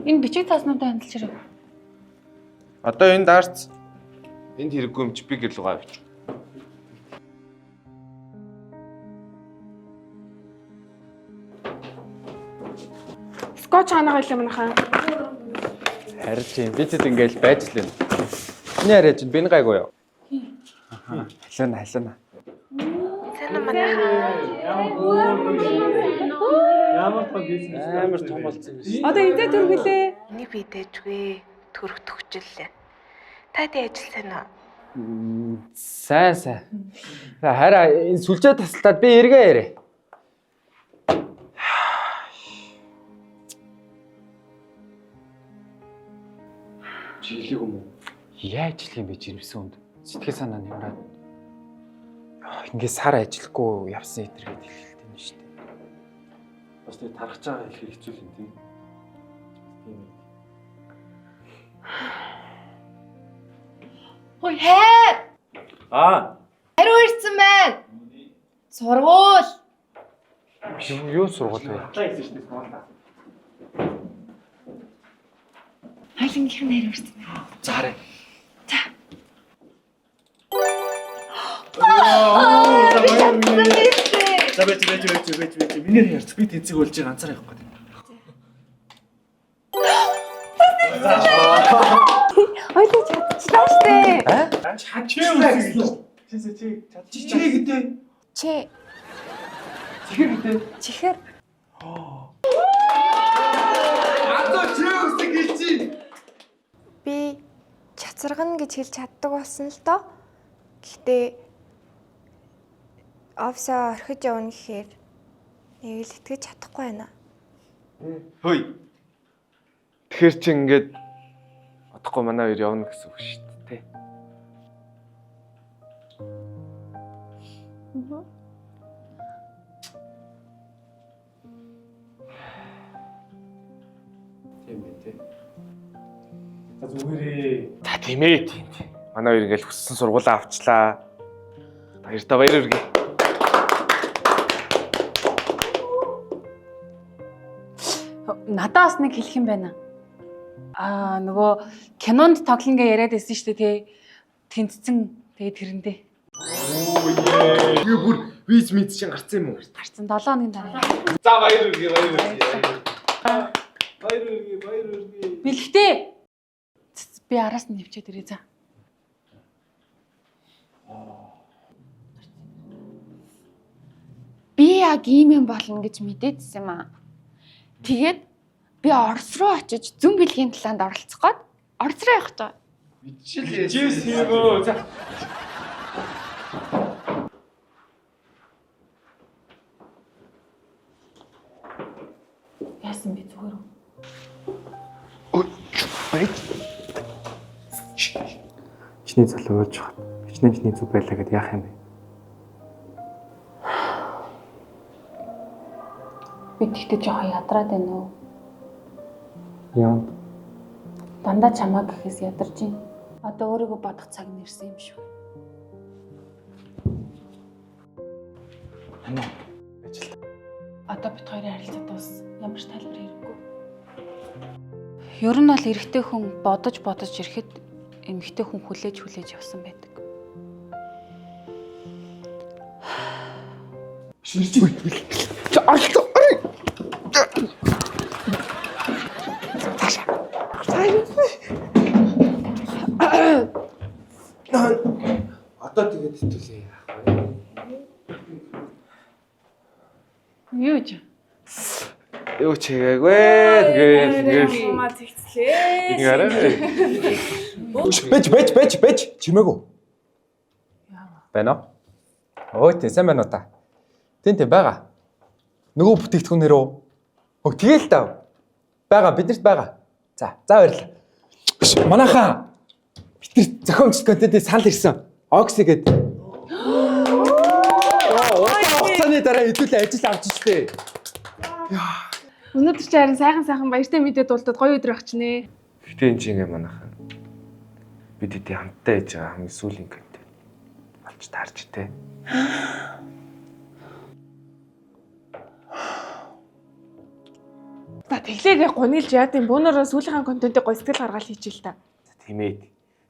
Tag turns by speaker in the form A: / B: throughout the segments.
A: Энэ бичиг цааснуудаа хандалж ирээ.
B: Одоо энэ даарц. Энд хэрэггүй юм чи би гэр лугаа авч.
C: Скотч ханаа байлаа манайхаа.
D: Харин тийм бидэд ингээл байж л байна. Миний яриа чинь бин гайгүй юу? Халина.
C: Сайн манайхаа.
E: Ямар том бизнес амар том болсон юм шиг.
C: Одоо эдээ төргөлээ.
F: Миний бие дэжгүй төрөх төгжлээ. Та тий ажил сайн уу?
D: Сайн. Хараа энэ сүлжээ тасалтаад би эргээ ярэ.
E: Чиглэг юм уу?
D: Яаж ижлэх юм бэ жирэмсэн хүнд? Сэтгэл санаа нь юмраад. Ингээ сар ажиллахгүй явсан эдэргээд хэлэлтэй юм шүү дээ.
E: Бас тэг тархаж байгаа их хэцүү юм тийм.
G: Хөөе хайр. Хариу ирсэн байна. Сургуул.
D: Юу сургууль вэ?
E: Атлаа хийсэн шүү дээ сургуулаа.
G: Хайлангийнх нь хариу ирсэн байна.
E: Заарэ. За бэж. Миний ярьц би тэнцэг болж ганцаар явах гэдэг.
C: Ойлоо чадчихлаа штэ.
E: Чачээ үсэг. Чи чадчихээ гэдэг.
C: Чи
E: Чихэр гэдэг.
C: чихэр
B: Одоо чи үсэг хэлчих.
H: Би чацаргана гэж хэлж чаддаг болсон л доо. Гэхдээ офсоо орхиж явна гэхээр нэг л итгэж чадахгүй байна.
B: Хөөе. Тэгэхэр чи ингээд одохгүй манай хоёр явна гэсэн үг шүү дээ.
E: Тийм ээ тий. За зүгээрээ.
B: За тийм ээ. Манай хоёр ингээд хүссэн сургуулаа авчлаа. Баяртай баяр хүргэе.
A: Надаас нэг хэлэх юм байна. Нөгөө кинонд тоглонгээ яриад байсан шүү дээ тий. Тэнцсэн тэгээ тэрэндээ.
B: Тэгээ бүр виз мэд чинь гарцсан юм уу?
A: Гарцсан 7 хоногийн дараа.
B: За баяр хүргэе.
E: Баяр хүргэе.
A: Бэлгтээ. Би араас нь нэвчээд ирээ за.
H: Би яг ийм юм болно гэж мэдээдсэн юм аа. Тэгээд би Орос руу очиж зүн бэлгийн планд оролцох гээд Орос руу явах таа.
B: Жис хийгөө. За.
A: Яасан би зүгээр үү?
D: Чиний залуу уурж хат. Чиний зүг байлаа гэд яах юм бэ?
A: Би тэгтээ жоохон ядраад байна уу?
D: Яа.
A: Дандаа чамаа гэхээс ядарч байна. Одоо өөрийгөө бодох цаг нэрсэн юм шүү.
D: Манай ажил.
A: Одоо бит хоёрын харилцаа дууссан. Ямар ч тайлбар хэрэггүй. Ер нь бол эрэгтэй хүн бодож ирэхэд эмэгтэй хүн хүлээж явсан байдаг.
B: Одоо тэгээд хэвтүүлээ яах вэ?
A: Юу ч.
B: Юу ч хийгээгүй. Тэгээд
C: Маа зэгцлээ.
D: Бэж чимээгүй. Байна уу? Ой, тийм сайн байна уу та? Тийм байгаа. Нөгөө бүтээгдэхүүнээр үү? Хөө тэгэл тав. Байгаа биднэрт байгаа. За баярлалаа. Манайхаа бид нар зохиомжтой контентыг санал ирсэн. Окси гэдэг. Хугацааны дараа хэдүүлээ ажил авч штэ.
C: Өнөөдөр чи харин сайхан баяртай мэдээ дуулдаад гоё өдөр авчнэ.
B: Гэтэ энэ чинь ингээ манайхан бид хэдий хамтдаа яж байгаа хамгийн сүүлийн контент болж таарч тэ.
C: тэглээгээ гунилж яад юм бөөнөрөө сүүлийнхаа контентыг гоё сэтгэл гаргаад хийж ил та.
B: Тийм ээ.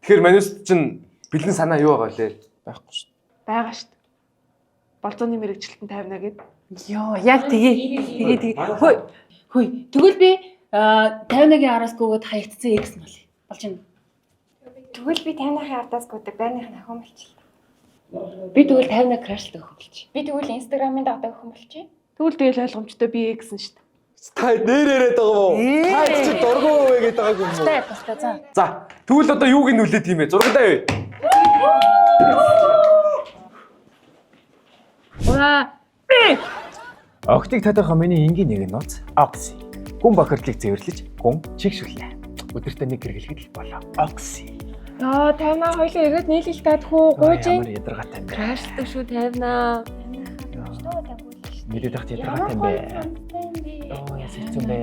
B: Тэгэхээр манайс чинь бэлэн санаа юу байгаа вэ?
D: Байхгүй шүү.
C: Байгаа шүү дээ. Болзооны мэрэгчлэлтэн тавина гэд.
A: Йоо, яг тэгээ. Хөөе. Тэгвэл би 51-ийн араас гүгээд хаягдсан X нь болж байна.
G: Тэгвэл би 50-ны ардаас гүдэг байрных нь охин болчихлоо.
H: Би тэгвэл 50-ны крашлдаг өхөн болчих. Би тэгвэл Instagram-ын дагдаг өхөн болчих.
C: Тэгвэл ойлгомжтой би гэсэн шүү дээ.
D: Та нэрээрээд байгаа юм уу? Та чи дургуй вэ гэдэг байгаа юм уу?
A: Тустай за.
B: За, тэгвэл одоо юуг нь үлээд юм бэ? Зургандаа юу?
C: Ура!
D: Огтыг татах миний энгийн нэг нууц Окси. Гүн бохирдлыг цэвэрлэж, гүн чигшүүлнэ. Өдөртөө нэг гэргэлэхэд болоо. Окси.
C: Яа, 50-аа хоёлаа ирээд нийлэл таадах уу? Гууж
D: Ямар ядаргаатай юм бэ?
G: Крашлдаг шүү 50-аа.
D: Мэдээд ахт ядаргаатай юм бэ? Оо, ясч юм бэ?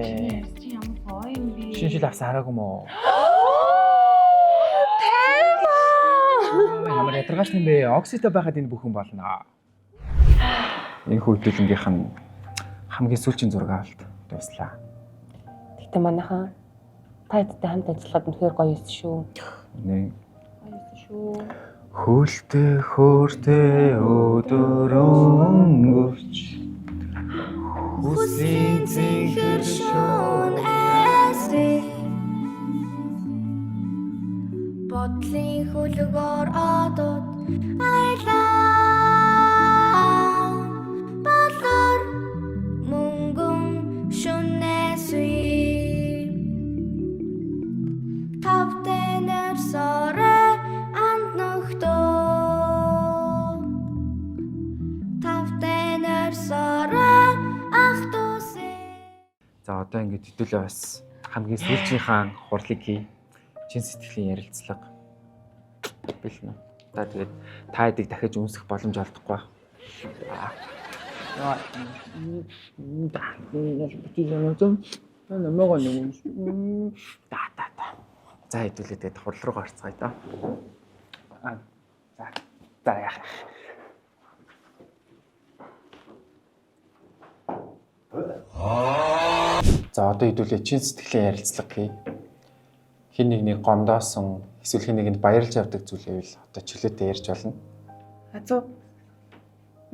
A: Чи ямар гоё юм бэ?
D: Шинжил авсан хараагүй мó.
G: 50-аа.
D: Ямар ядаргаатай юм бэ? Окситой байхад энэ бүхэн болно. Энэ хөдөлгөөнгийнх нь хамгийн сүүлийн зураг авалт дуслаа.
F: Гэтэ манайхан та хэдтэй хамт ажиллахад үнэхээр гоё юм шүү.
D: Нэг
F: Гоё юм шүү.
D: хөлтэй хөөртэй өдөр өнгөрч хүсийн зинхэр шоон эсрэг бодлын хөлгөөр одод айлаа болор мөнгөн шүнэсүй тавтэнэр сорэ анд нөхтөө тавтэнэр сорэ ах тусэ. За одоо ингэж хэдүүлээ бас хамгийн сүүлчийнхаа хурлыг хий. Чин сэтгэлийн ярилцлага бэлнэ. За тэгээд та хэдийг дахиж үнсэх боломж олдохгүй байх. За хэдүүлээ тэгээд хурал руу гарцгаая да. За яах. За одоо хэдүүлээ чин сэтгэлийн ярилцлага хий. Хин нэг гомдоосон эсвэл хин нэгэнд баярлж авдаг зүйлээвэл одоо чөлөөтэй ярьж болно.
C: Азуу.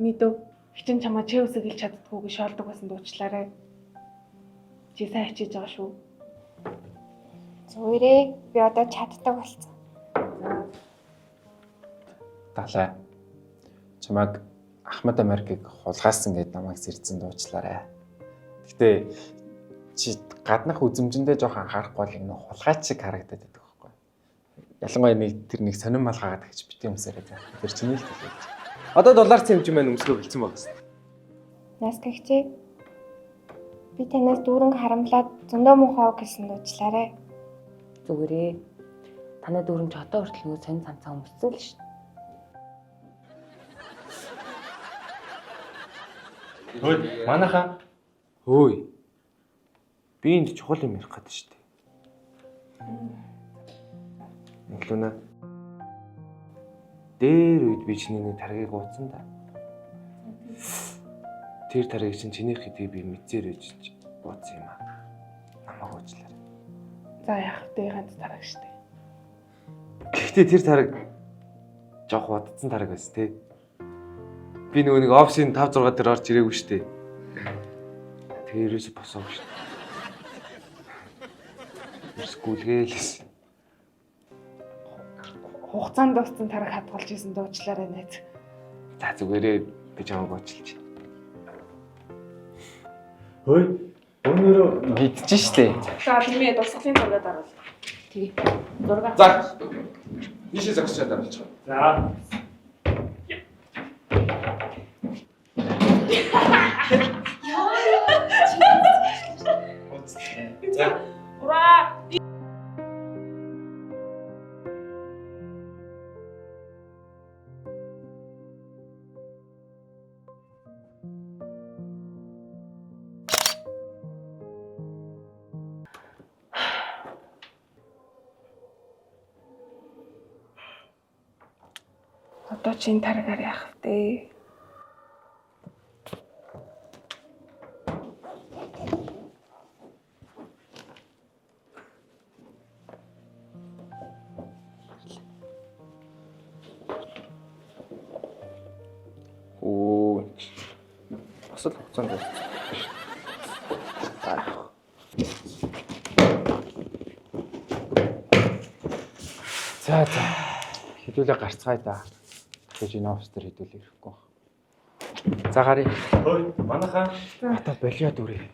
C: Мэдөө. Хичин чамаа чэвсэг хэлж чаддгүйг шоолдог байсан дуучлаарай. Чи сайн хичээж байгаа шүү.
G: Зүгээрээ би одоо чаддаг болсон.
D: Далай. Чамайг Ахмад Америкийг хулгайсан гэдээ намайг сэрдсэн дуучлаарай. Гэтэ чи гаднах үзмжиндээ жоох анхаарахгүй бол энэ хулгайч шиг харагдаад байдаг байхгүй. Ялангуяа нэг сонирн мал гаагаад гэж битэн юмсараа за. Тэр чиний л хэлж.
B: Одоо доллар цэмж маань өмсгөө хэлсэн байгаас.
G: Нас гэгчээ. Би танаас дүүрэн харамлаад зөндөө муухай гэсэн дуучлаарай.
F: Зүгээрээ танай дөрөв ч одоо хүртэл нөгөө сонь цанцаа өмссөн л шүү.
B: Хөөе, манайхаа. Хөөе. Би энд чухал юм ярих гэдэг шүү дээ. Нэглүүнэ. Дээр үед би чиний нэг таргийг ууцсан да. Тэр таргийг чиний хэдийг би мэдсээр үйж ууцсан юм аа. Намайг уучлаарай.
C: За яах вэ ганц тараг штэ.
B: Гэхдээ тэр тараг жоох удацсан тараг байсан тий. Би нөгөө нэг офисын 5 6 дээр орж ирээгүй штэ. Тэгээ ерөөсө босоогүй штэ. Скулгээлс.
C: Хугацаанд дууссан тараг хадгалж исэн дуучлаарай найз.
B: За зүгээрээ би чамайг уучлаач.
E: Хөөе. Өнөөрөө
D: Мэдчихэж штэ.
C: За тиймээ дурсгалын зураг даруул.
F: Тэгээ. Зураг.
B: За. Нийшээ зогсчаад дараалж байгаа.
E: за
B: За.
C: Ура! Одоо чинь таргаар яах вэ?
B: босол хугацаанд байна. За хэдүүлээ гарцгаая да. Тэгэж энэ офс дээр хэдүүлээ ирэхгүй. За гарыг.
E: Ой, манайхаа.
B: Ата болио дүрээ.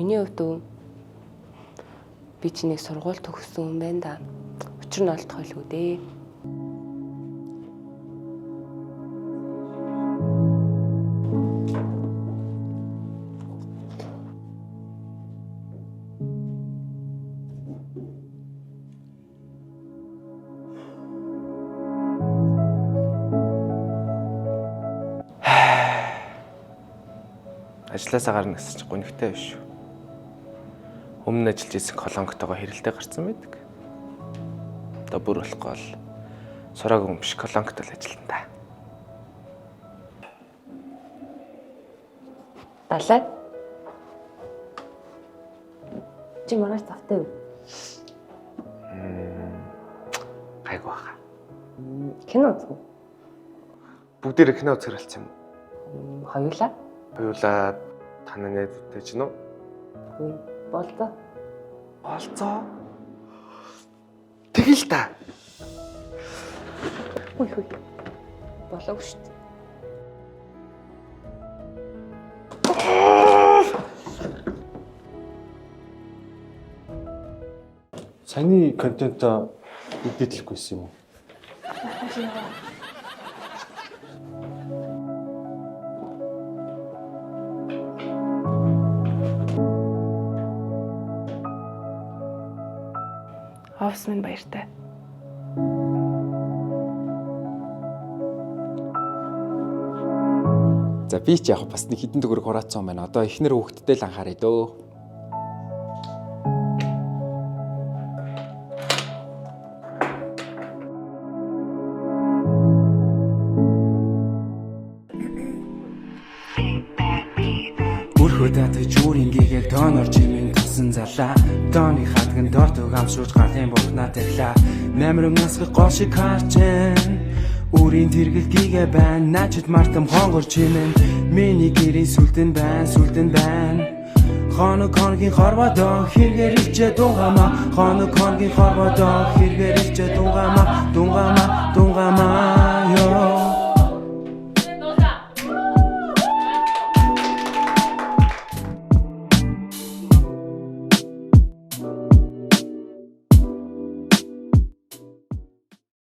F: Миний хувьд би чинийг сургууль төгссөн хүн байна да. Учир нь олдох байлгүй дээ.
B: Ажлаасаа гарна гэсэн чинь гонигтай биш шүү. Өмнө ажиллаж исэн колонготойгоо хэрэлдээ гарсан байдаг. Одоо бүр болохгүй л сураагүй юм биш колонгот л ажиллана да.
F: Далай. Чи маргааш завтай юу?
B: Гайгүй баха.
F: Кино үзэх үү?
B: Бүгдээр кино үзэх хэлсэн юм.
F: Хоёулаа?
B: Хоёулаа таны найзтай ч нөө?
F: Үгүй. Болдоо.
B: Болцоо. Тэгэл та.
F: Хүй. Болоогүй шүү дээ.
E: Саяны контентоо эдитлэхгүйсэн юм уу?
C: Офс минь баяртай.
D: За би ч яг бас нэг хідэн төгрөг хураацсан юм байна. Одоо эхнэр хүүхдтэй л анхаарай дөө.
I: Бүрхөдөд чүүрийн гигийг тоонор чимэн тасан залаа. Дооны хатган дортог амшууж галын бухнаа тэглаа. Намрын асгах гол шиг харчэн. Үрийн тэргэл гигээ байна. Начид мартам хонгор чимэн. Миний гэрийн сүлдэн байна. Хоног хоногийн хорводоо хэрэгэр ичээ дунгамаа. Хоног хоногийн хорводоо хэрэгэр ичээ дунгамаа.